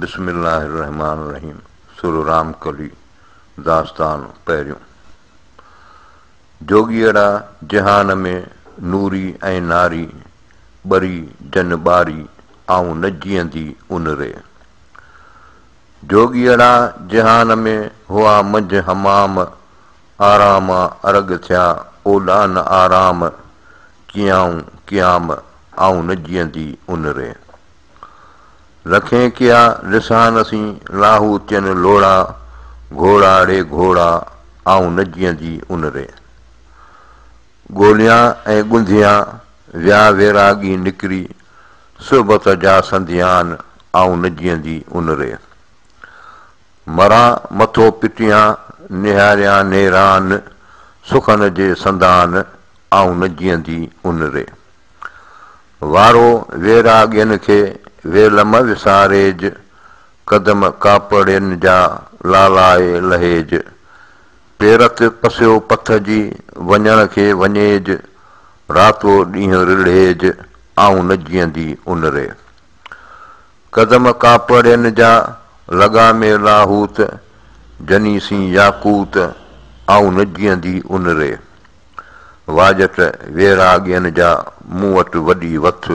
बिस्मिल्लाहिर्रहमानिर्रहीम। सुर राम कली दास्तान पहिरियों। जोगीअड़ा जहान में नूरी ऐं नारी ॿरी जन ॿारी आऊं न जीअंदी उन रे। जोगीअड़ा जहान में हुआ मंझ हमाम आराम अरग थिया ओॾा न आराम कियाऊं कियाम आऊं न जीअंदी उन रे। रखें किया लिसान सी लाहू थियन लोड़ा घोड़ा रे घोड़ा आऊं न जीअंदी उन रे। गोलियां ऐं ॻुंधियां विया वैरागी निकिरी सुबत जा संधियान आऊं न जीअंदी उन रे। मरां मथो पिटियां निहारियां नेरान सुखन जे संदान आऊं न जीअंदी उन रे। वारो वैरागियन खे वेलम विसारेज कदम कापड़ियन जा लालाए लहेज पेरत पसियो पथ जी वञण खे वञेज रातो ॾींहुं रिढ़ेज आऊं न जीअंदी उन रे। कदम कापड़ियन जा लॻा में लाहूत जनी सी याकूत आऊं न जीअंदी उन रे। वाजट वैरागियन जा मूं वटि वॾी वथ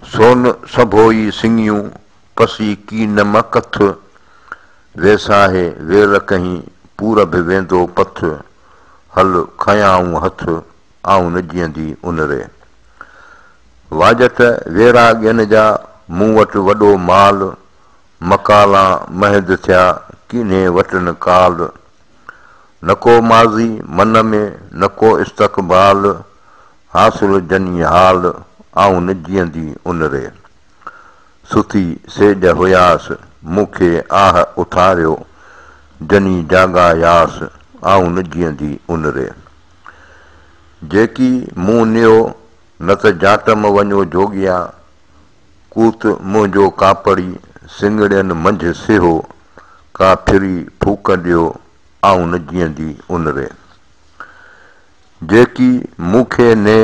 सोन सभोई सिंगियूं पसी कीन मकथ वेसाहे वेल कहीं पूरब वेंदो पथ हल खयाऊं हथ आऊं न जीअंदी उन रे। वाजट वैरागियन जा मूं वटि वॾो माल मकाला महद थिया कीने वटन काल न को माज़ी मन में न को इस्तक़बाल हासिल जनी हाल आऊं न जीअंदी उन रे। सुथी सेज हुयास मूंखे आह उथारियो जनी जागा यास आऊं न जीअंदी उन रे। जेकी मूं नियो न त जाटम वञो जोगिया कूत मुंहिंजो कापड़ी सिंगड़ियन मंझि सिहो का फिरी फूक ॾियो आऊं न जीअंदी उन रे। जेकी मूंखे ने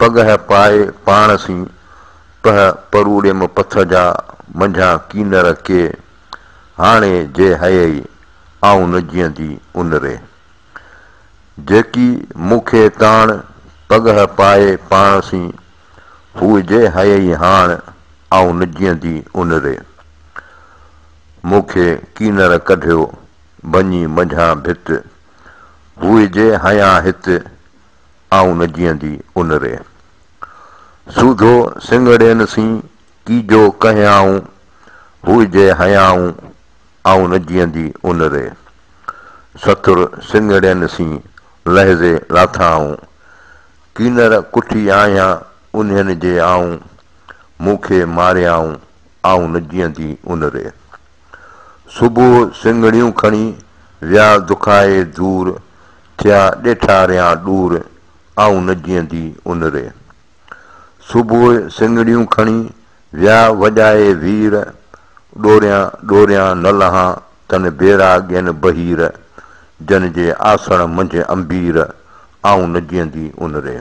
पगह पाए पाण सी पह परूड़ियम पथ जा मंझां कीनर के हाणे जे हयई आऊं न जीअंदी उन रे। जेकी मूंखे ताण पगह पाए पाण सी हू जे हयई हाण आऊं न जीअंदी उन रे। मूंखे कीनर कढियो वञी मंझां भित हू जे हयां हित आऊं न जीअंदी उन रे। सूधो सिंगड़ियन सी कीजो कयाऊं हू जे हयाऊं आऊं न जीअंदी उन रे। सथुर सिंगड़ियन सी लहज़े लाथाऊं कीनर कुठी आहियां उन्हनि जे आऊं मूंखे मारियाऊं आऊं न जीअंदी उन रे। सुबुह सिंगड़ियूं खणी विया दुखाए दूर थिया ॾेठारियां ॾूर आऊं न जीअंदी उन रे। सुबुह सिंगड़ियूं खणी विया वॼाए वीर ॾोरियां ॾोरियां न लहां तन बेरागियन बहीर जन जे आसण मंझि अंबीर आऊं न जीअंदी उन रे।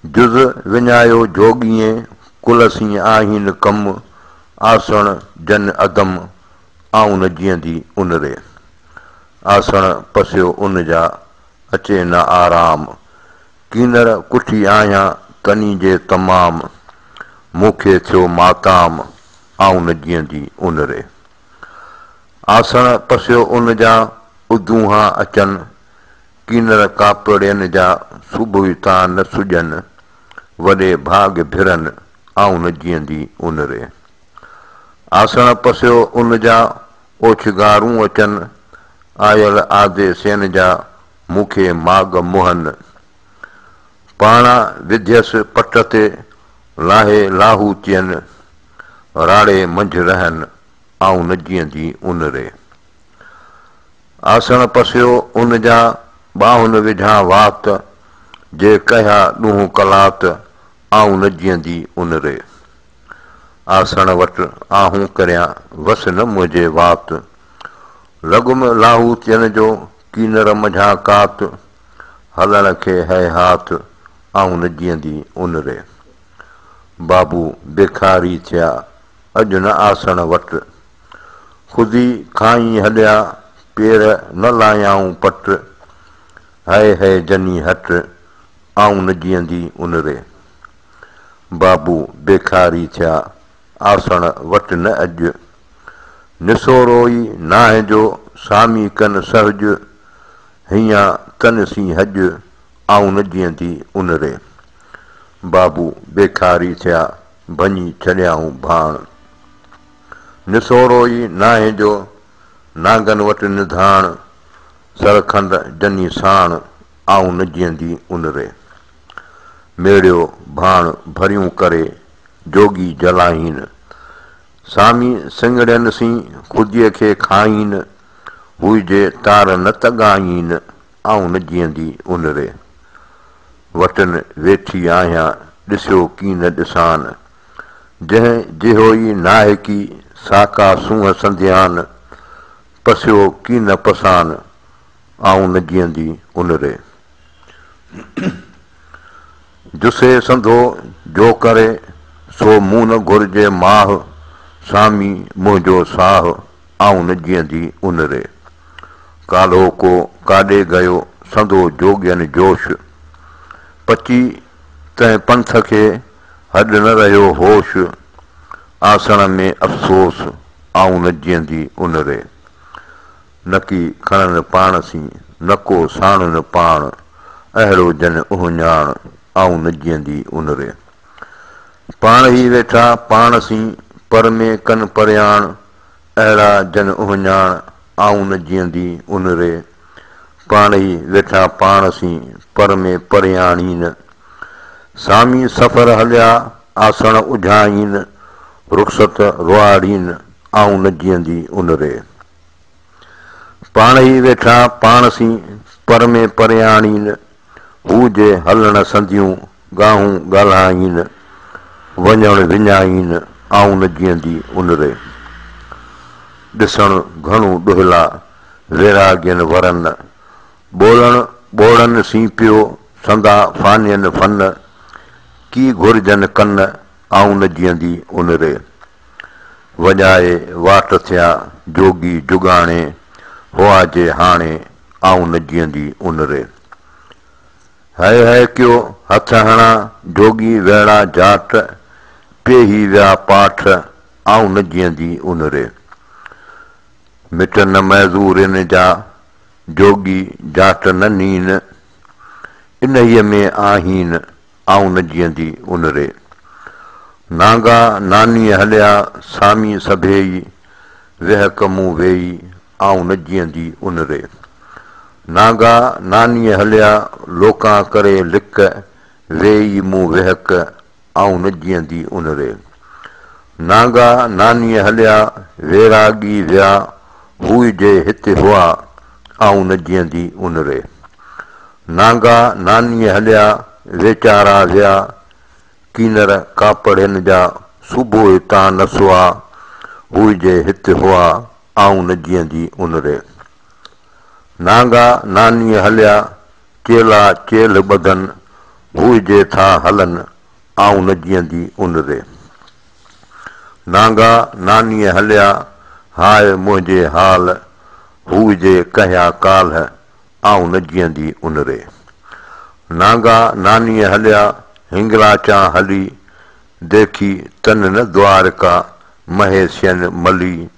जुज़ विञायो जोगीअ कुल सी आहिन कम आसण जन अदम आऊं न जीअंदी उन रे। आसण पसियो उन जा अचे न आराम कीनर कुठी आहियां कनी जे तमाम मूंखे थियो माताम आऊं न जीअंदी उन रे। आसण पसियो उन जा उदूहा अचन कीनर कापड़ियन जा सुबुह तां न सुॼन वॾे भाग भिरन आऊं न जीअंदी उन रे। आसण पसियो उन जा ओछगारूं अचन आयल आदे सेन जा मूंखे माग मुहन पाणा विध्यस पट ते लाहे लाहू थियन राड़े मंझ रहन आऊं न जीअंदी उन रे। आसण पसियो उन जा ॿाहुन विझां वात जे कया ॾूंहुं कलात आऊं न जीअंदी उन रे। आसण वटि आहूं करियां वस न मुंहिंजे वात लॻुम लाहू थियन जो कीनर मंझां कात हलण खे है हाथ आऊं न जीअंदी उन रे। बाबू बेखारी थिया अॼु न आसण वटि, ख़ुदि खाई हलिया पेर न लायाऊं पट, है जनी हट आऊं न जीअंदी उन रे। बाबू बेखारी थिया आसण वटि न अॼु, निसोरो ई नाहे जो सामी कन सहज, हीअं तन सी हॼ आऊं न जीअंदी उन रे। बाबू बेखारी थिया भञी छॾियाऊं भाण, निसोरो ई नाहे जो नागन वटि निधाण, सरखंड जनी साण आऊं न जीअंदी उन रे। मेड़ियो भाण भरियूं करे जोगी जलाईन, सामी सिंगड़ियन सी ख़ुदीअ खे खाईन, हुइजे तार न तॻाईन आऊं न जीअंदी उन रे। वटन वेठी आहियां ॾिसियो की न ॾिसान, जंहिं जिहो ई नाहे की साका सूंहं संध्यान, पसियो की न पसान आऊं न जीअंदी उन रे। जुसे संधो जो करे सो मूं न घुरिजे माह, सामी मुंहिंजो साह आऊं न जीअंदी उन रे। कालो को काॾे गयो संधो जोगियन जोश, पची तंहिं पंथ खे हॾ न रहियो होश, आसण में अफ़सोस आऊं न जीअंदी उन रे। नकी खणन पाण सी न को साणुन पाण, अहिड़ो जन उहञाण आऊं न जीअंदी उन रे। पाण ई वेठा पाण सी पर में कन परियाण, अहिड़ा जन उहञाण आऊं न जीअंदी उन रे। पाण ई वेठा पाण सी पर में परियाणीन, सामी सफ़र हलिया आसण उझाईन, रुख़सत रुआड़ीन आऊं न जीअंदी उन रे। पाण ई वेठा पाण सी पर में परियाणीन, हू जे हलण संधियूं गाहूं ॻाल्हाईन, वञण विञाईन आऊं न जीअंदी उन रे। ॾिसण घणो ॾुहिला वैरागियन वरन, ॿोलण ॿोड़न सी पियो संदा फानियन फन, की घुरजन कन आऊं न जीअंदी उन रे। वॼाए वाट थिया जोगी जुगाणे, हुआ जे हाणे आऊं न जीअंदी उन रे। है कयो हथ हणा जोगी वेड़ा जाट, पेही विया पाठ आऊं न जीअंदी उन रे। मिट न मज़ूरिन जा जोगी जाट न नीन, इन्हीअ में आहीन आऊं न जीअंदी उन रे। नागा नानी हलिया सामी सभेई, वेहक मूं वेई आऊं न जीअंदी उन रे। नागा नानी हलिया लोकां करे लिक, वेई मूं वेहक आऊं न जीअंदी उन रे। नागा नानी हलिया वैरागी विया, हुई जे हिते हुआ आऊं न जीअंदी उन रे। नागा नानी हलिया वेचारा विया, कीनर कापड़िन जा सुबुह हितां न सुआ, हुई जे हिते हुआ आऊं न जीअंदी उन रे। नागा नानी हलिया चेला चेल ॿधन, हुई जे था हलन आऊं न जीअंदी उन रे। नागा नानी हलिया हाय मुंहिंजे हाल, हुई जे कहिया काल्ह आऊं न जीअंदी उन रे। नागा नानी हलिया हिंगलाचा हली, देखी तन न द्वारका महेशियन मली,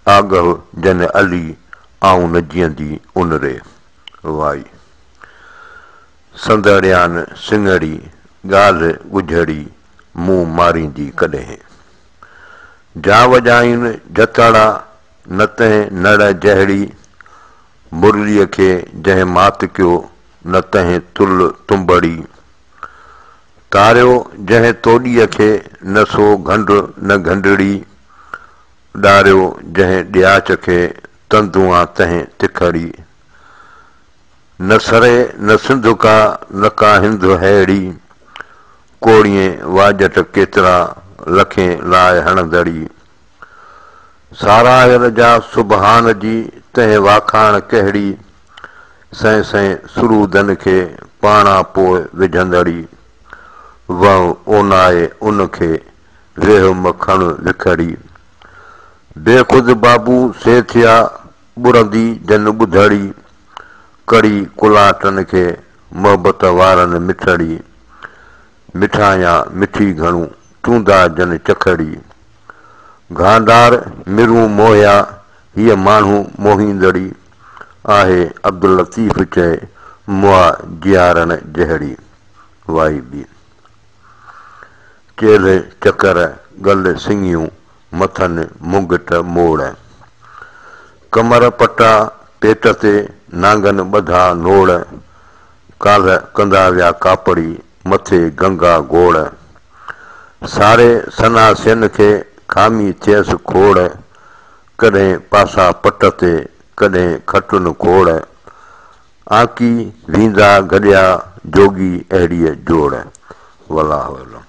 आगह जन अली आऊं न जीअंदी उन रे। वाई संदड़ियान सिंगड़ी ॻाल्हि ॻुझड़ी मुंहुं मारींदी कॾहिं, जा वॼाइन जतड़ा न तंहिं नड़ जहिड़ी, मुरलीअ खे जंहिं मात कयो न तंहिं तुल तुंबड़ी, तारियो जंहिं तोॾीअ खे न सो घंड न घंडड़ी, ॾारियो जंहिं ॾियाच खे तंदुआ तंहिं तिखड़ी, न सरे न सिंध का न का हिंद हैड़ी, कोड़िए वाजट केतिरा लखें लाइ हणंदड़ी, सारायल जा सुबहान जी तंहिं वाखाण कहिड़ी, सैं सैं सुरूदन खे पाणा पोइ विझंदड़ी, वह ओनाए उन खे रेह मखण लिखड़ी बेखुद बाबू से थिया बुरंदी जन ॿुधड़ी कड़ी कुलाटन खे मोहबत वारनि मिठड़ी मिठाया मिठी घणू चूंदा जन चखड़ी घांदार मिरूं मोहिया हीअ माण्हू मोहींदड़ी आहे अब्दुल लतीफ़ चए मुआ जियारन जहड़ी वाई बी चेल चकर गल सिंगियूं मथन मुंगट मोड़ कमर पटा पेट ते नांगन ॿधा नोड़ काल्ह कंदा विया कापड़ी मथे गंगा गोड़ सारे सनासियन खे खामी थियसि खोड़ कॾहिं पासा पट ते कॾहिं खटुन खोड़ आकी वींदा गॾिया जोगी अहिड़ीअ जोड़ वल्लाहु अलम।